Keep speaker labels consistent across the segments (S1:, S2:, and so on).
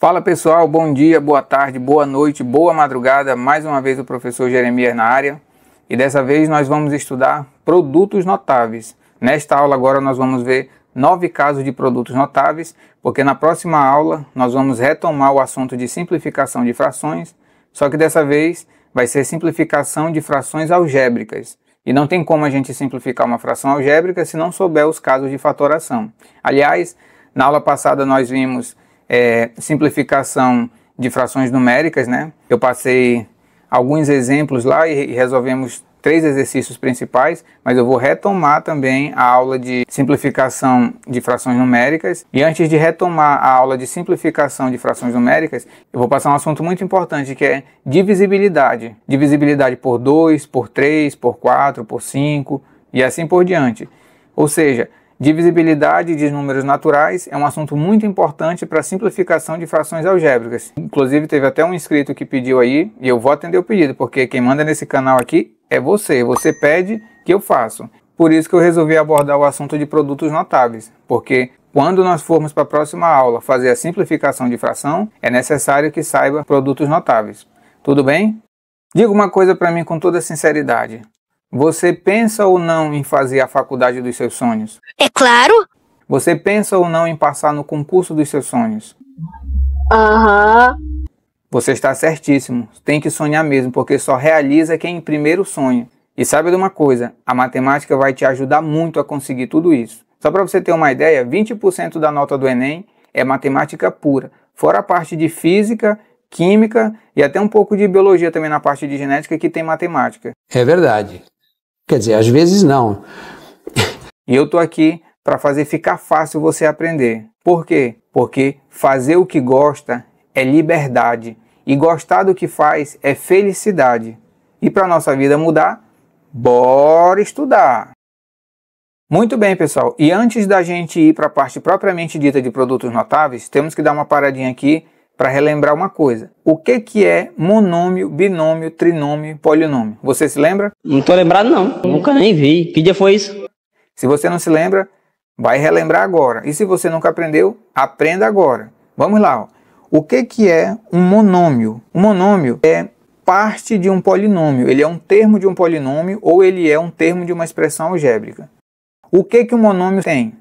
S1: Fala pessoal, bom dia, boa tarde, boa noite, boa madrugada. Mais uma vez o professor Jeremias na área. E dessa vez nós vamos estudar produtos notáveis. Nesta aula agora nós vamos ver 9 casos de produtos notáveis, porque na próxima aula nós vamos retomar o assunto de simplificação de frações, só que dessa vez vai ser simplificação de frações algébricas. E não tem como a gente simplificar uma fração algébrica se não souber os casos de fatoração. Aliás, na aula passada nós vimos simplificação de frações numéricas, né? Eu passei alguns exemplos lá e resolvemos 3 exercícios principais, mas eu vou retomar também a aula de simplificação de frações numéricas. E antes de retomar a aula de simplificação de frações numéricas, eu vou passar um assunto muito importante, que é divisibilidade. Divisibilidade por 2, por 3, por 4, por 5 e assim por diante. Ou seja, divisibilidade de números naturais é um assunto muito importante para a simplificação de frações algébricas. Inclusive teve até um inscrito que pediu aí, e eu vou atender o pedido, porque quem manda nesse canal aqui é você. Você pede que eu faço. Por isso que eu resolvi abordar o assunto de produtos notáveis, porque quando nós formos para a próxima aula fazer a simplificação de fração, é necessário que saiba produtos notáveis. Tudo bem? Diga uma coisa para mim com toda sinceridade. Você pensa ou não em fazer a faculdade dos seus sonhos?
S2: É claro!
S1: Você pensa ou não em passar no concurso dos seus sonhos?
S2: Aham.
S1: Você está certíssimo. Tem que sonhar mesmo, porque só realiza quem primeiro sonha. E sabe de uma coisa? A matemática vai te ajudar muito a conseguir tudo isso. Só para você ter uma ideia, 20% da nota do Enem é matemática pura. Fora a parte de física, química e até um pouco de biologia também na parte de genética que tem matemática.
S3: É verdade. Quer dizer, às vezes não.
S1: E eu tô aqui para fazer ficar fácil você aprender. Por quê? Porque fazer o que gosta é liberdade. E gostar do que faz é felicidade. E para nossa vida mudar, bora estudar! Muito bem, pessoal. E antes da gente ir para a parte propriamente dita de produtos notáveis, temos que dar uma paradinha aqui para relembrar uma coisa. O que é monômio, binômio, trinômio e polinômio? Você se lembra?
S4: Não tô lembrado não, nunca nem vi. Que dia foi isso?
S1: Se você não se lembra, vai relembrar agora. E se você nunca aprendeu, aprenda agora. Vamos lá. Ó. O que é um monômio? Um monômio é parte de um polinômio. Ele é um termo de um polinômio ou ele é um termo de uma expressão algébrica. O que um monômio tem?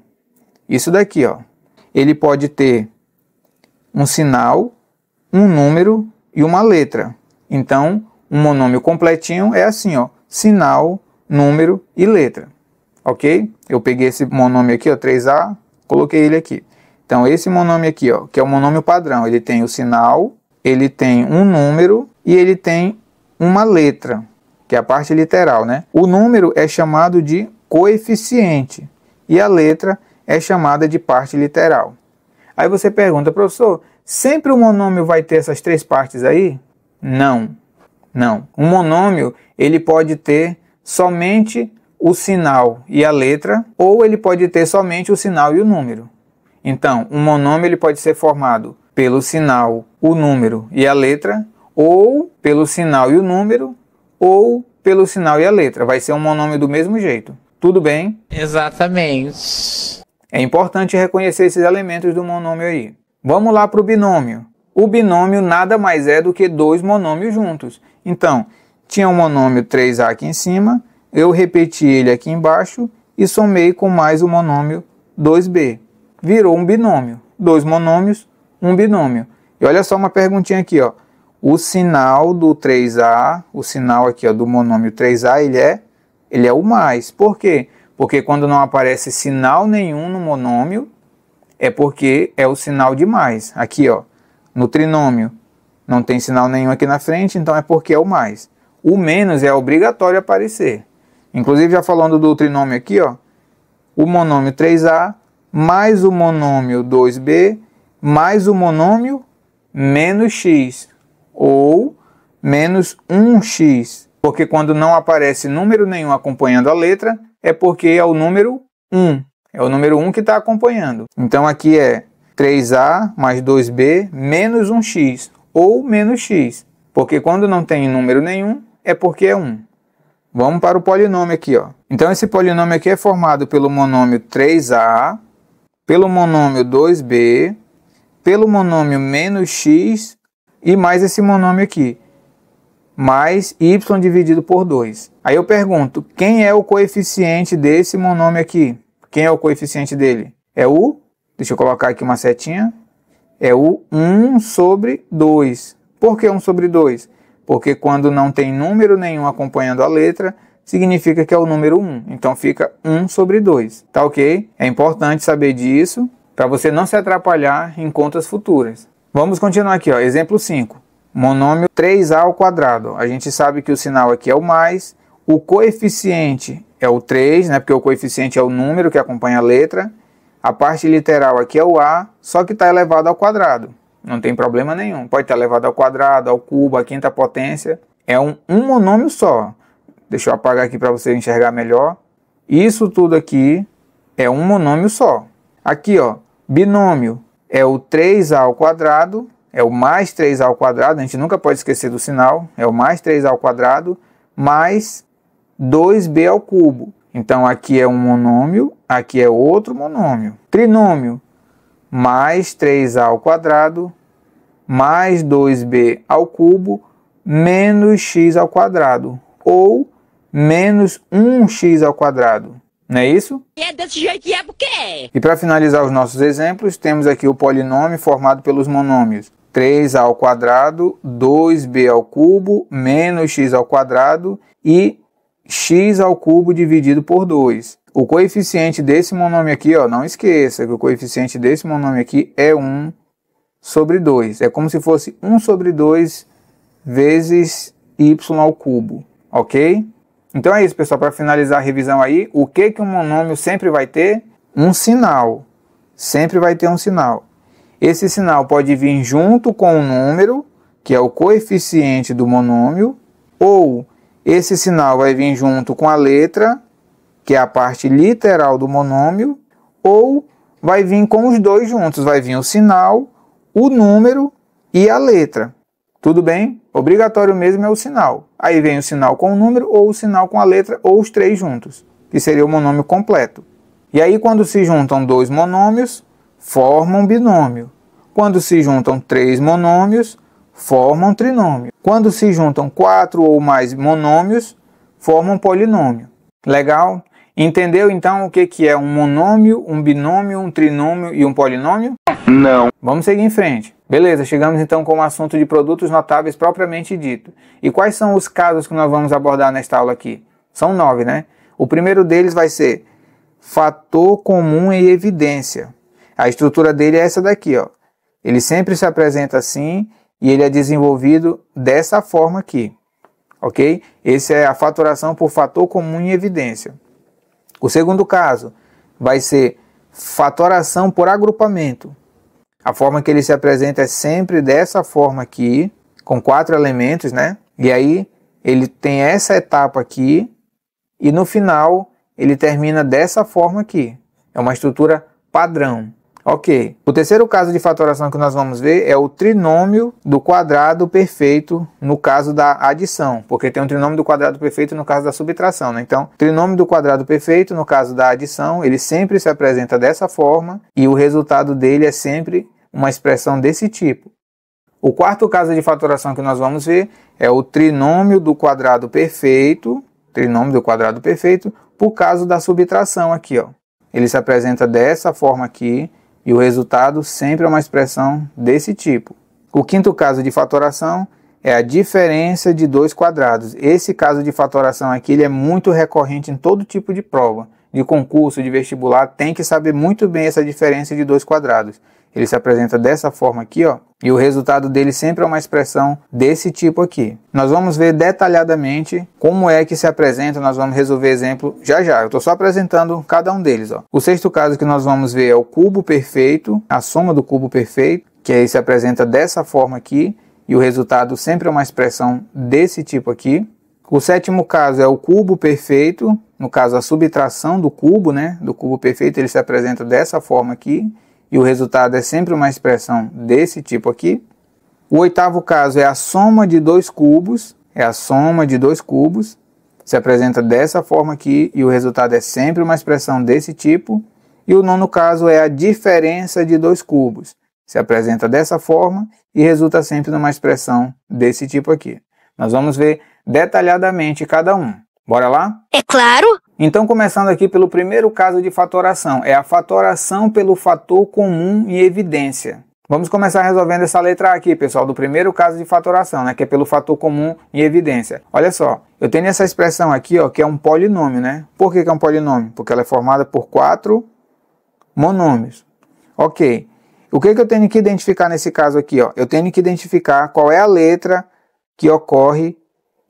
S1: Isso daqui, ó. Ele pode ter um sinal, um número e uma letra. Então, um monômio completinho é assim, ó, sinal, número e letra. Ok? Eu peguei esse monômio aqui, ó, 3A, coloquei ele aqui. Então, esse monômio aqui, ó, que é o monômio padrão, ele tem o sinal, ele tem um número e ele tem uma letra, que é a parte literal, né? O número é chamado de coeficiente e a letra é chamada de parte literal. Aí você pergunta, professor, sempre o monômio vai ter essas 3 partes aí? Não, não. Um monômio, ele pode ter somente o sinal e a letra, ou ele pode ter somente o sinal e o número. Então, um monômio ele pode ser formado pelo sinal, o número e a letra, ou pelo sinal e o número, ou pelo sinal e a letra. Vai ser um monômio do mesmo jeito. Tudo bem?
S5: Exatamente.
S1: É importante reconhecer esses elementos do monômio aí. Vamos lá para o binômio. O binômio nada mais é do que 2 monômios juntos. Então, tinha um monômio 3A aqui em cima, eu repeti ele aqui embaixo e somei com mais o monômio 2B. Virou um binômio. 2 monômios, um binômio. E olha só uma perguntinha aqui, ó. O sinal do 3A, o sinal aqui ó, do monômio 3A, ele é o mais. Por quê? Porque quando não aparece sinal nenhum no monômio, é porque é o sinal de mais. Aqui, ó, no trinômio, não tem sinal nenhum aqui na frente, então é porque é o mais. O menos é obrigatório aparecer. Inclusive, já falando do trinômio aqui, ó, o monômio 3A mais o monômio 2B mais o monômio menos x, ou menos 1x. Porque quando não aparece número nenhum acompanhando a letra, é porque é o número 1. É o número 1 que está acompanhando. Então aqui é 3A mais 2B menos 1x, ou menos x. Porque quando não tem número nenhum, é porque é 1. Vamos para o polinômio aqui, ó. Então esse polinômio aqui é formado pelo monômio 3A, pelo monômio 2B, pelo monômio menos x e mais esse monômio aqui, mais y dividido por 2. Aí eu pergunto, quem é o coeficiente desse monômio aqui? Quem é o coeficiente dele? É o, deixa eu colocar aqui uma setinha, é o 1 sobre 2. Por que 1 sobre 2? Porque quando não tem número nenhum acompanhando a letra, significa que é o número 1. Então fica 1 sobre 2. Tá ok? É importante saber disso para você não se atrapalhar em contas futuras. Vamos continuar aqui, ó. Exemplo 5. Monômio 3a ao quadrado. A gente sabe que o sinal aqui é o mais. O coeficiente é o 3, né? Porque o coeficiente é o número que acompanha a letra. A parte literal aqui é o a, só que está elevado ao quadrado. Não tem problema nenhum. Pode estar elevado ao quadrado, ao cubo, à quinta potência. É um monômio só. Deixa eu apagar aqui para você enxergar melhor. Isso tudo aqui é um monômio só. Aqui, ó, binômio é o 3a ao quadrado, é o mais 3a ao quadrado, a gente nunca pode esquecer do sinal, é o mais 3a ao quadrado, mais 2b ao cubo. Então aqui é um monômio, aqui é outro monômio. Trinômio, mais 3a ao quadrado, mais 2b ao cubo, menos x ao quadrado, ou menos 1x ao quadrado. Não é isso?
S2: É desse jeito e é porque é.
S1: E para finalizar os nossos exemplos, temos aqui o polinômio formado pelos monômios 3a ao quadrado, 2b ao cubo, menos x ao quadrado e x ao cubo dividido por 2. O coeficiente desse monômio aqui, ó, não esqueça que o coeficiente desse monômio aqui é 1 sobre 2. É como se fosse 1 sobre 2 vezes y ao cubo, ok? Então é isso, pessoal, para finalizar a revisão aí, o que um monômio sempre vai ter? Um sinal. Sempre vai ter um sinal. Esse sinal pode vir junto com o número, que é o coeficiente do monômio, ou esse sinal vai vir junto com a letra, que é a parte literal do monômio, ou vai vir com os dois juntos, vai vir o sinal, o número e a letra. Tudo bem? Obrigatório mesmo é o sinal. Aí vem o sinal com o número, ou o sinal com a letra, ou os três juntos, que seria o monômio completo. E aí quando se juntam dois monômios, formam binômio. Quando se juntam três monômios, formam trinômio. Quando se juntam 4 ou mais monômios, formam polinômio. Legal? Entendeu então o que é um monômio, um binômio, um trinômio e um polinômio? Não. Vamos seguir em frente. Beleza, chegamos então com o assunto de produtos notáveis propriamente dito. E quais são os casos que nós vamos abordar nesta aula aqui? São 9, né? O primeiro deles vai ser fator comum em evidência. A estrutura dele é essa daqui, ó. Ele sempre se apresenta assim e ele é desenvolvido dessa forma aqui, ok? Esse é a fatoração por fator comum em evidência. O segundo caso vai ser fatoração por agrupamento. A forma que ele se apresenta é sempre dessa forma aqui, com 4 elementos, né? E aí ele tem essa etapa aqui e no final ele termina dessa forma aqui. É uma estrutura padrão. Ok. O terceiro caso de fatoração que nós vamos ver é o trinômio do quadrado perfeito no caso da adição, porque tem um trinômio do quadrado perfeito no caso da subtração, né? Então, trinômio do quadrado perfeito no caso da adição, ele sempre se apresenta dessa forma e o resultado dele é sempre uma expressão desse tipo. O quarto caso de fatoração que nós vamos ver é o trinômio do quadrado perfeito, por caso da subtração aqui, ó. Ele se apresenta dessa forma aqui e o resultado sempre é uma expressão desse tipo. O quinto caso de fatoração é a diferença de dois quadrados. Esse caso de fatoração aqui ele é muito recorrente em todo tipo de prova, de concurso, de vestibular, tem que saber muito bem essa diferença de dois quadrados. Ele se apresenta dessa forma aqui, ó, e o resultado dele sempre é uma expressão desse tipo aqui. Nós vamos ver detalhadamente como é que se apresenta, nós vamos resolver exemplo já já. Eu estou só apresentando cada um deles, ó. O sexto caso que nós vamos ver é o cubo perfeito, a soma do cubo perfeito, que aí se apresenta dessa forma aqui, e o resultado sempre é uma expressão desse tipo aqui. O sétimo caso é o cubo perfeito, no caso a subtração do cubo, né, do cubo perfeito, ele se apresenta dessa forma aqui, e o resultado é sempre uma expressão desse tipo aqui. O oitavo caso é a soma de dois cubos, se apresenta dessa forma aqui, e o resultado é sempre uma expressão desse tipo. E o nono caso é a diferença de dois cubos, se apresenta dessa forma e resulta sempre numa expressão desse tipo aqui. Nós vamos ver detalhadamente cada um. Bora lá?
S2: É claro!
S1: Então, começando aqui pelo primeiro caso de fatoração, é a fatoração pelo fator comum em evidência. Vamos começar resolvendo essa letra A aqui, pessoal, do primeiro caso de fatoração, né, que é pelo fator comum em evidência. Olha só, eu tenho essa expressão aqui, ó, que é um polinômio, né? Por que é um polinômio? Porque ela é formada por 4 monômios. Ok. O que eu tenho que identificar nesse caso aqui, ó? Eu tenho que identificar qual é a letra que ocorre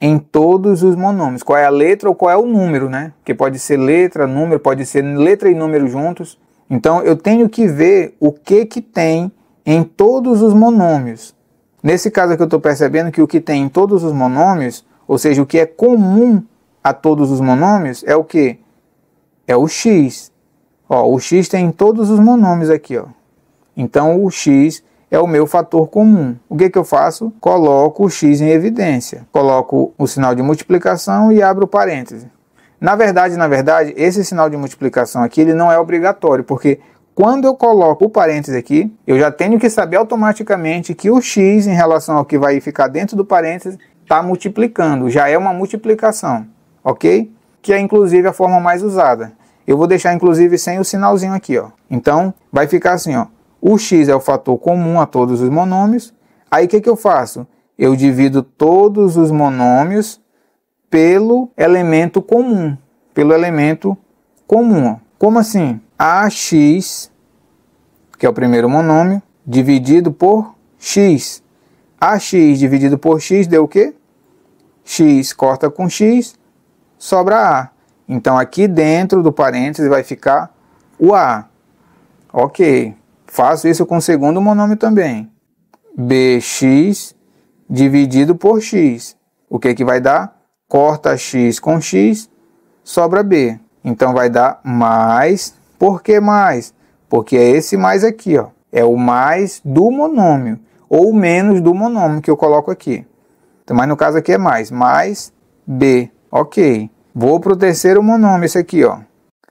S1: em todos os monômios. Qual é a letra ou qual é o número, né? Que pode ser letra, número, pode ser letra e número juntos. Então, eu tenho que ver o que tem em todos os monômios. Nesse caso aqui eu estou percebendo que o que tem em todos os monômios, ou seja, o que é comum a todos os monômios, é o que? É o x. Ó, o x tem em todos os monômios aqui, ó. Então, o x é o meu fator comum. O que eu faço? Coloco o x em evidência. Coloco o sinal de multiplicação e abro o parêntese. Na verdade, esse sinal de multiplicação aqui ele não é obrigatório, porque quando eu coloco o parêntese aqui, eu já tenho que saber automaticamente que o x em relação ao que vai ficar dentro do parêntese está multiplicando, já é uma multiplicação, ok? Que é inclusive a forma mais usada. Eu vou deixar inclusive sem o sinalzinho aqui, ó. Então, vai ficar assim, ó. O x é o fator comum a todos os monômios. Aí o que eu faço? Eu divido todos os monômios pelo elemento comum. Pelo elemento comum. Ó. Como assim? AX, que é o primeiro monômio, dividido por x. AX dividido por x deu o quê? X corta com x, sobra A. Então aqui dentro do parênteses vai ficar o A. Ok. Faço isso com o segundo monômio também. BX dividido por x. O que vai dar? Corta x com x, sobra B. Então vai dar mais. Por que mais? Porque é esse mais aqui, ó. É o mais do monômio. Ou menos do monômio que eu coloco aqui. Então, mas no caso aqui é mais B. Ok. Vou para o terceiro monômio, esse aqui, ó.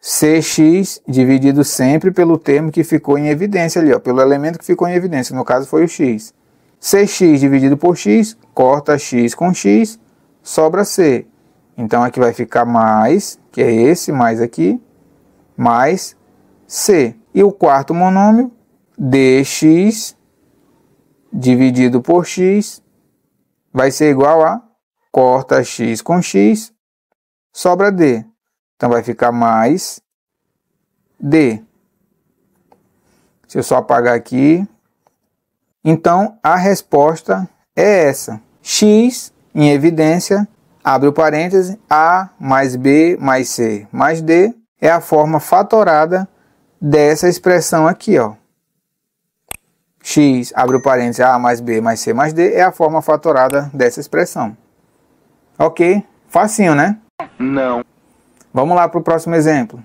S1: Cx dividido sempre pelo termo que ficou em evidência ali, ó, pelo elemento que ficou em evidência, no caso foi o x. Cx dividido por x, corta x com x, sobra C. Então aqui vai ficar mais, que é esse mais aqui, mais C. E o quarto monômio, dx dividido por x, vai ser igual a corta x com x, sobra D. Então, vai ficar mais D. Se eu só apagar aqui. Então, a resposta é essa. X em evidência, abre o parêntese, A mais B mais C mais D é a forma fatorada dessa expressão aqui, ó. X, abre o parêntese, A mais B mais C mais D é a forma fatorada dessa expressão. Ok? Facinho, né?
S6: Não.
S1: Vamos lá para o próximo exemplo.